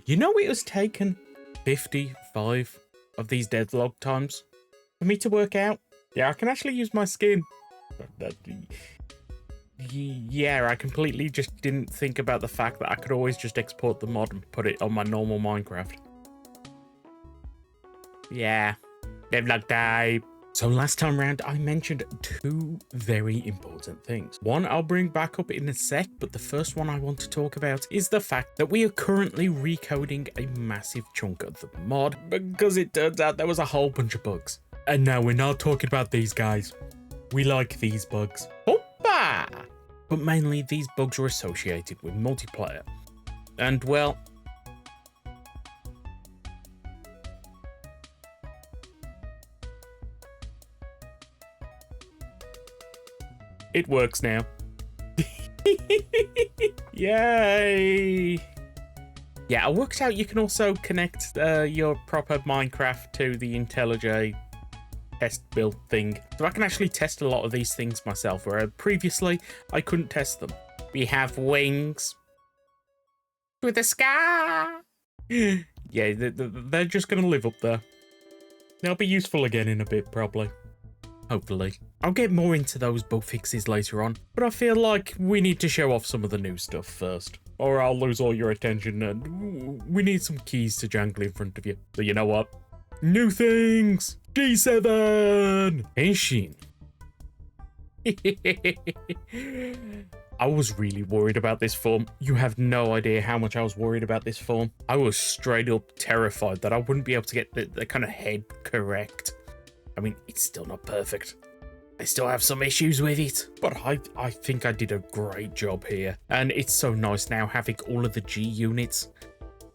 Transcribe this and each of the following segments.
You know it has taken 55 of these deadlock times for me to work out? Yeah, I can actually use my skin. Yeah, I completely just didn't think about the fact that I could always just export the mod and put it on my normal Minecraft. Yeah, deadlock type. So last time round, I mentioned two very important things. One I'll bring back up in a sec, but the first one I want to talk about is the fact that we are currently recoding a massive chunk of the mod because it turns out there was a whole bunch of bugs. And now we're not talking about these guys. We like these bugs. Hoppa! But mainly these bugs are associated with multiplayer. And well, it works now. Yay! Yeah, it works out you can also connect your proper Minecraft to the IntelliJ test build thing. So I can actually test a lot of these things myself, where previously I couldn't test them. We have wings to the sky. Yeah, they're just going to live up there. They'll be useful again in a bit, probably. Hopefully. I'll get more into those bug fixes later on, but I feel like we need to show off some of the new stuff first, or I'll lose all your attention and we need some keys to jangle in front of you. So you know what? New things! G7! Henshin. I was really worried about this form. You have no idea how much I was worried about this form. I was straight up terrified that I wouldn't be able to get the kind of head correct. I mean, it's still not perfect. I still have some issues with it, but I think I did a great job here. And it's so nice now having all of the G units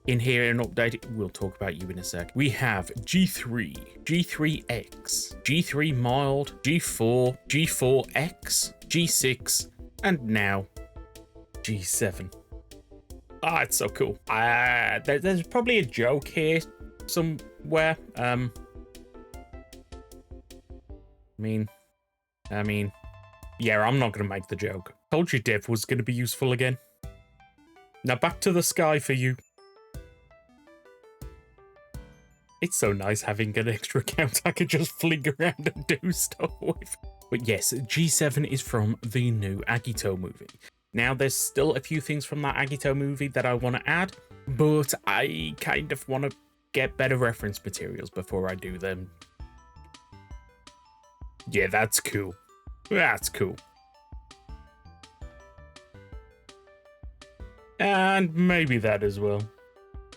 in here and updated. We'll talk about you in a sec. We have G3, G3X, G3 mild, G4, G4X, G6, and now G7. Ah, it's so cool. There's probably a joke here somewhere. I mean, yeah, I'm not going to make the joke. Told you dev was going to be useful again. Now back to the sky for you. It's so nice having an extra account I could just fling around and do stuff with. But yes, G7 is from the new Agito movie. Now, there's still a few things from that Agito movie that I want to add, but I kind of want to get better reference materials before I do them. Yeah, that's cool. That's cool. And maybe that as well.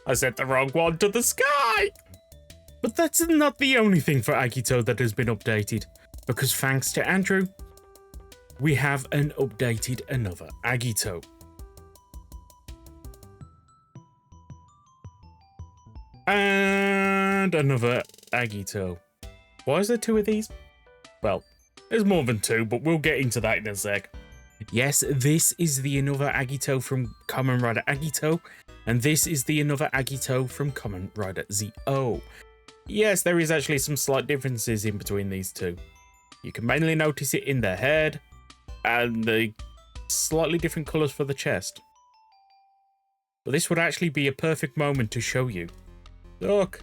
I set the wrong one to the sky! But that's not the only thing for Agito that has been updated, because thanks to Andrew, we have an updated another Agito. And another Agito. Why is there two of these? Well, there's more than two, but we'll get into that in a sec. Yes, this is the another Agito from Kamen Rider Agito, and this is the another Agito from Kamen Rider ZO. Yes, there is actually some slight differences in between these two. You can mainly notice it in the head, and the slightly different colours for the chest. But this would actually be a perfect moment to show you. Look,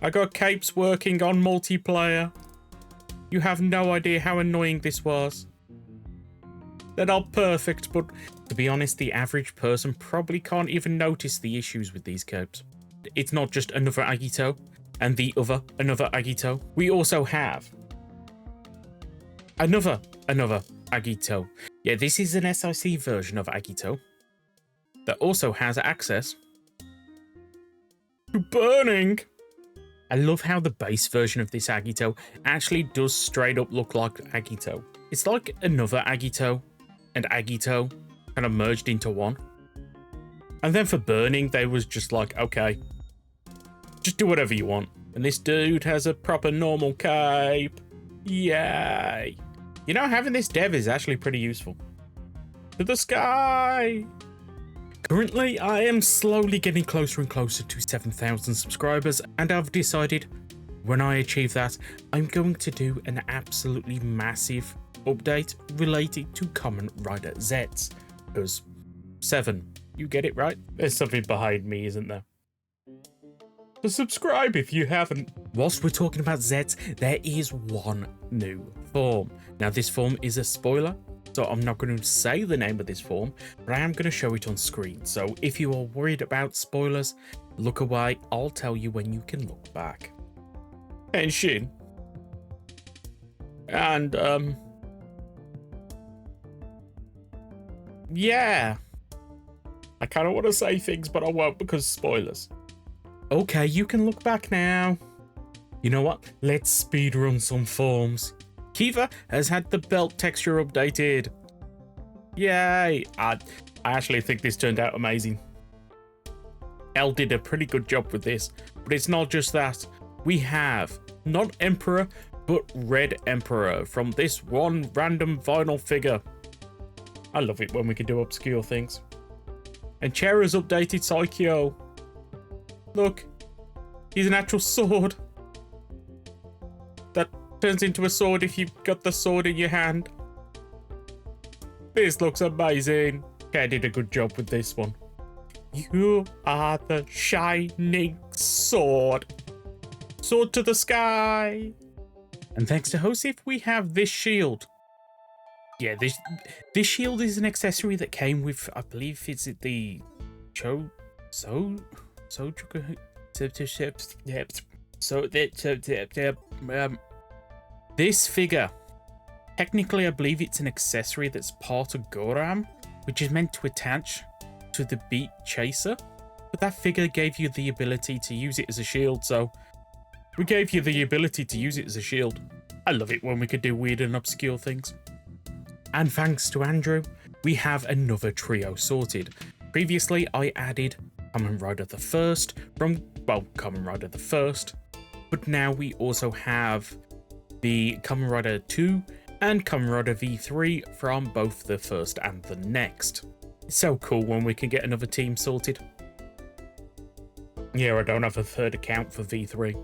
I got capes working on multiplayer. You have no idea how annoying this was. They're not perfect, but to be honest, the average person probably can't even notice the issues with these capes. It's not just another Agito and the other another Agito. We also have another Agito. Yeah, this is an SIC version of Agito that also has access to burning. I love how the base version of this Agito actually does straight up look like Agito. It's like another Agito and Agito kind of merged into one. And then for burning, they was just like, okay, just do whatever you want. And this dude has a proper normal cape. Yay. You know, having this dev is actually pretty useful. To the sky. Currently, I am slowly getting closer and closer to 7,000 subscribers, and I've decided when I achieve that, I'm going to do an absolutely massive update related to Kamen Rider Z, because 7 You get it right? There's something behind me, isn't there? So subscribe if you haven't. Whilst we're talking about Zeds, there is one new form. Now, this form is a spoiler, so I'm not going to say the name of this form, but I am going to show it on screen. So if you are worried about spoilers, look away. I'll tell you when you can look back. Henshin. And, yeah. I kind of want to say things, but I won't because spoilers. Okay, you can look back now. You know what? Let's speedrun some forms. Kiva has had the belt texture updated. Yay! I actually think this turned out amazing. Elle did a pretty good job with this, but it's not just that. We have not Emperor, but Red Emperor from this one random vinyl figure. I love it when we can do obscure things. And Chera's updated Saikyo. Look, he's an actual sword. That turns into a sword if you've got the sword in your hand. This looks amazing. Okay, I did a good job with this one. You are the shining sword. Sword to the sky. And thanks to Hosif, we have this shield. Yeah, this shield is an accessory that came with, I believe it's the this figure, technically I believe it's an accessory that's part of Goram, which is meant to attach to the Beat Chaser, but that figure gave you the ability to use it as a shield, so we gave you the ability to use it as a shield. I love it when we could do weird and obscure things. And thanks to Andrew, we have another trio sorted. Previously, I added Kamen Rider the First from, well, Kamen Rider the First, but now we also have the Kamen Rider 2 and Kamen Rider V3 from both the first and the next. It's so cool when we can get another team sorted. Yeah, I don't have a third account for V3.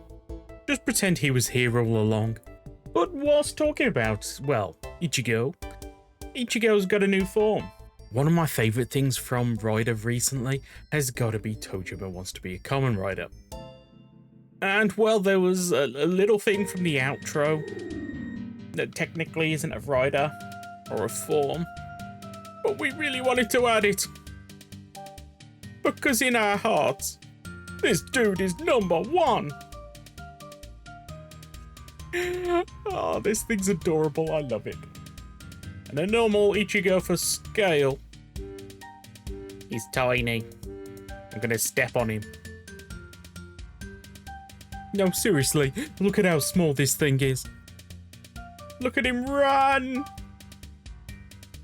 Just pretend he was here all along. But whilst talking about, well, Ichigo's got a new form. One of my favourite things from Rider recently has got to be Tojima wants to be a Kamen Rider. And well, there was a little thing from the outro that technically isn't a rider or a form, but we really wanted to add it. Because in our hearts, this dude is #1. Oh, this thing's adorable, I love it. And a normal Ichigo for scale. He's tiny. I'm gonna step on him. No, seriously, look at how small this thing is. Look at him run!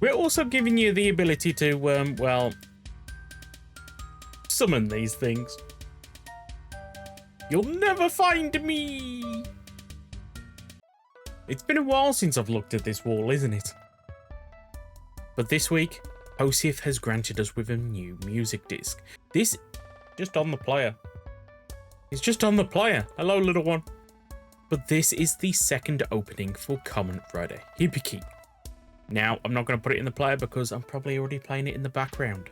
We're also giving you the ability to, well, summon these things. You'll never find me! It's been a while since I've looked at this wall, isn't it? But this week, Hosif has granted us with a new music disc. This, just on the player. It's just on the player. Hello, little one. But this is the second opening for Kamen Rider Hibiki. Now, I'm not going to put it in the player because I'm probably already playing it in the background.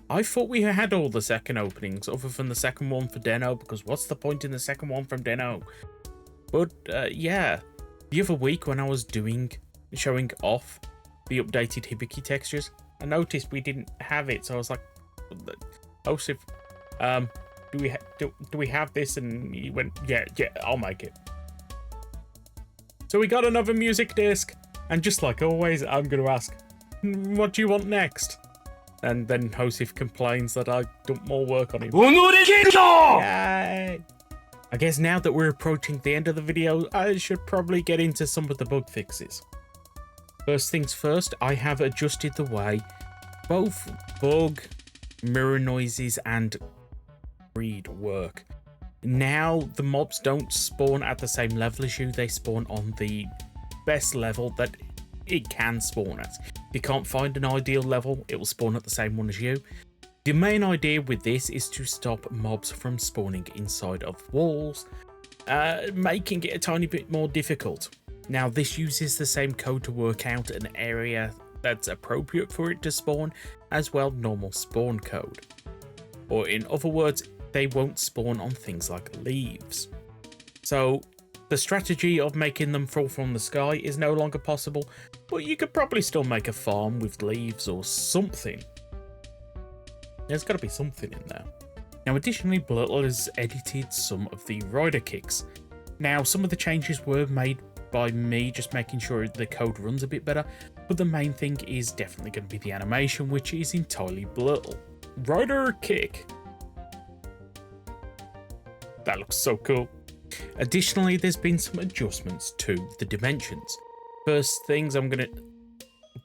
I thought we had all the second openings other than the second one for Den-O, because what's the point in the second one from Den-O? But, yeah. The other week when I was showing off the updated Hibiki textures, I noticed we didn't have it, so I was like, Hosif, do we have this? And he went, yeah, I'll make it. So we got another music disc, and just like always, I'm going to ask, what do you want next? And then Hosif complains that I dump more work on him. Yay! I guess now that we're approaching the end of the video, I should probably get into some of the bug fixes. First things first, I have adjusted the way both bug, mirror noises, and greed work. Now the mobs don't spawn at the same level as you, they spawn on the best level that it can spawn at. If you can't find an ideal level, it will spawn at the same one as you. The main idea with this is to stop mobs from spawning inside of walls, making it a tiny bit more difficult. Now this uses the same code to work out an area that's appropriate for it to spawn, as well normal spawn code. Or in other words, they won't spawn on things like leaves. So the strategy of making them fall from the sky is no longer possible, but you could probably still make a farm with leaves or something. There's got to be something in there. Now additionally, Blurtle has edited some of the rider kicks. Now some of the changes were made by me, just making sure the code runs a bit better, but the main thing is definitely going to be the animation, which is entirely Blurtle. Rider kick. That looks so cool. Additionally, there's been some adjustments to the dimensions. First things I'm gonna...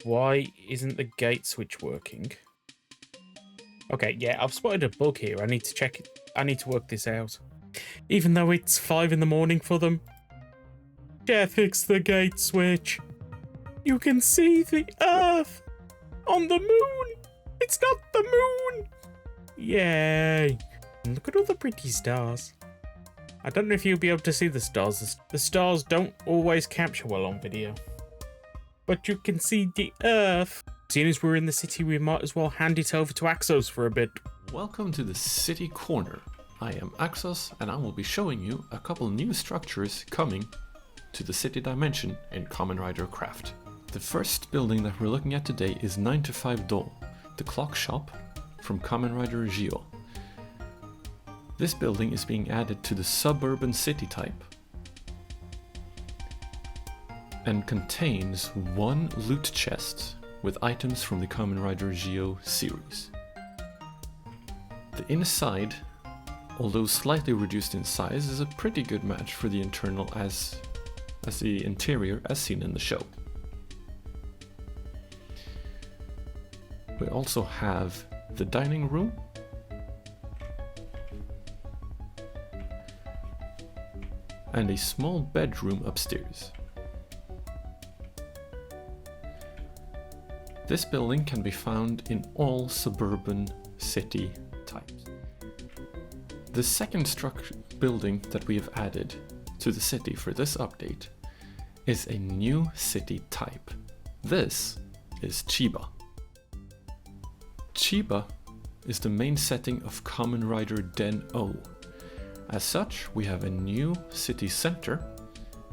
Why isn't the gate switch working? Okay, yeah, I've spotted a bug here. I need to check it. I need to work this out. Even though it's 5 in the morning for them. Yeah, fix the gate switch. You can see the Earth on the moon. It's not the moon. Yay. And look at all the pretty stars. I don't know if you'll be able to see the stars. The stars don't always capture well on video. But you can see the Earth. Seeing as we're in the city, we might as well hand it over to Axos for a bit. Welcome to the City Corner. I am Axos and I will be showing you a couple new structures coming to the city dimension in Kamen Rider Craft. The first building that we're looking at today is 9 to 5 Do, the clock shop from Kamen Rider Agito. This building is being added to the suburban city type and contains 1 loot chest with items from the Kamen Rider Agito series. The inside, although slightly reduced in size, is a pretty good match for the internal as the interior as seen in the show. We also have the dining room, and a small bedroom upstairs. This building can be found in all suburban city types. The second building that we have added to the city for this update is a new city type. This is Chiba. Chiba is the main setting of Kamen Rider Den-O. As such, we have a new city center.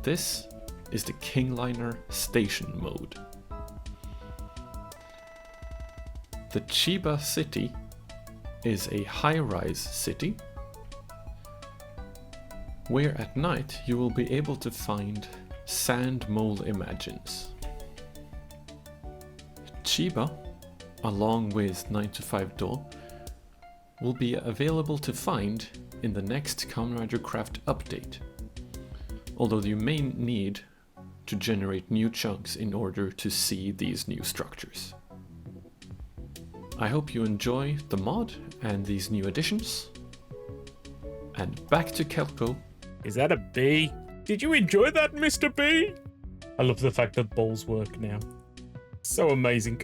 This is the Kingliner Station mode. The Chiba city is a high-rise city where at night you will be able to find sand mole imagines. Chiba, along with 9 to 5 Do, will be available to find in the next Kamen Rider Craft update, although you may need to generate new chunks in order to see these new structures. I hope you enjoy the mod and these new additions. And back to Kelco. Is that a bee? Did you enjoy that, Mr. B? I love the fact that balls work now. So amazing.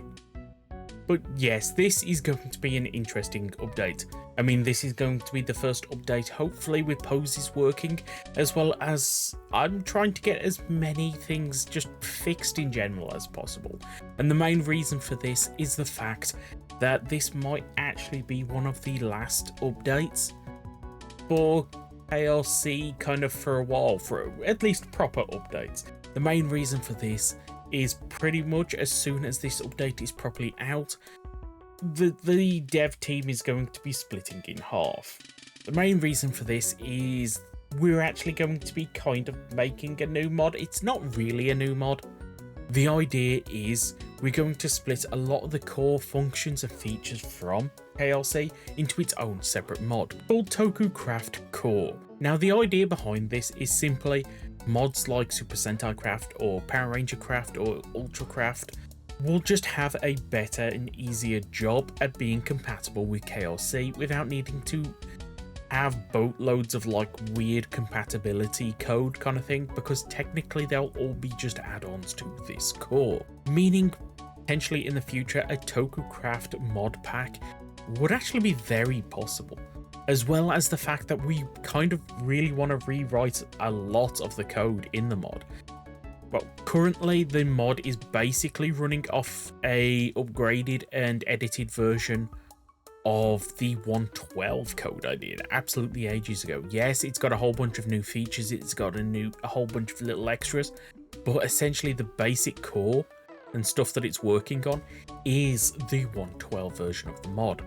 But yes, this is going to be an interesting update. I mean, this is going to be the first update, hopefully with poses working, as well as I'm trying to get as many things just fixed in general as possible. And the main reason for this is the fact that this might actually be one of the last updates for KLC kind of for a while, for at least proper updates. The main reason for this is pretty much as soon as this update is properly out, the dev team is going to be splitting in half. The main reason for this is we're actually going to be kind of making a new mod. It's not really a new mod. The idea is we're going to split a lot of the core functions and features from KLC into its own separate mod called Toku Craft Core. Now the idea behind this is simply mods like Super Sentai Craft or Power Ranger Craft or Ultra Craft will just have a better and easier job at being compatible with KLC without needing to have boatloads of like weird compatibility code kind of thing, because technically they'll all be just add-ons to this core, meaning potentially in the future a Toku Craft mod pack would actually be very possible, as well as the fact that we kind of really want to rewrite a lot of the code in the mod. well, currently the mod is basically running off a upgraded and edited version of the 112 code I did absolutely ages ago. Yes, it's got a whole bunch of new features, it's got a whole bunch of little extras, but essentially the basic core and stuff that it's working on is the 112 version of the mod.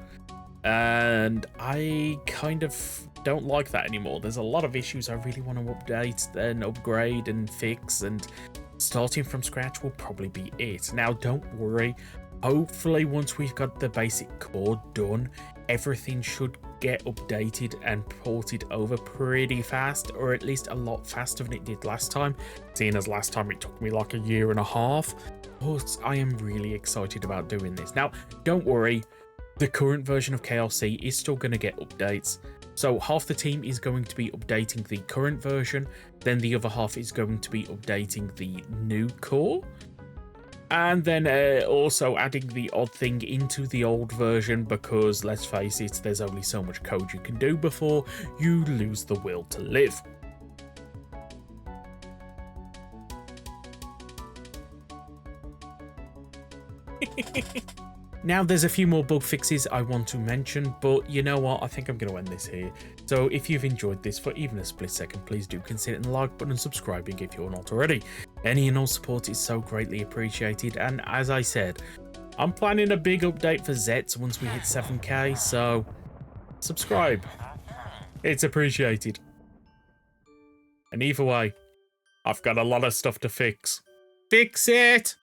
And I kind of don't like that anymore. There's a lot of issues I really want to update and upgrade and fix, and starting from scratch will probably be it. Now, don't worry. Hopefully, once we've got the basic core done, everything should get updated and ported over pretty fast, or at least a lot faster than it did last time, seeing as last time it took me like a year and a half. But I am really excited about doing this. Now, don't worry, the current version of KLC is still going to get updates. So half the team is going to be updating the current version, then the other half is going to be updating the new core, and then also adding the odd thing into the old version, because let's face it, there's only so much code you can do before you lose the will to live. Now, there's a few more bug fixes I want to mention, but you know what? I think I'm going to end this here. So if you've enjoyed this for even a split second, please do consider hitting the like button and subscribing if you're not already. Any and all support is so greatly appreciated, and as I said, I'm planning a big update for Zets once we hit 7k, so subscribe. It's appreciated. And either way, I've got a lot of stuff to fix. Fix it!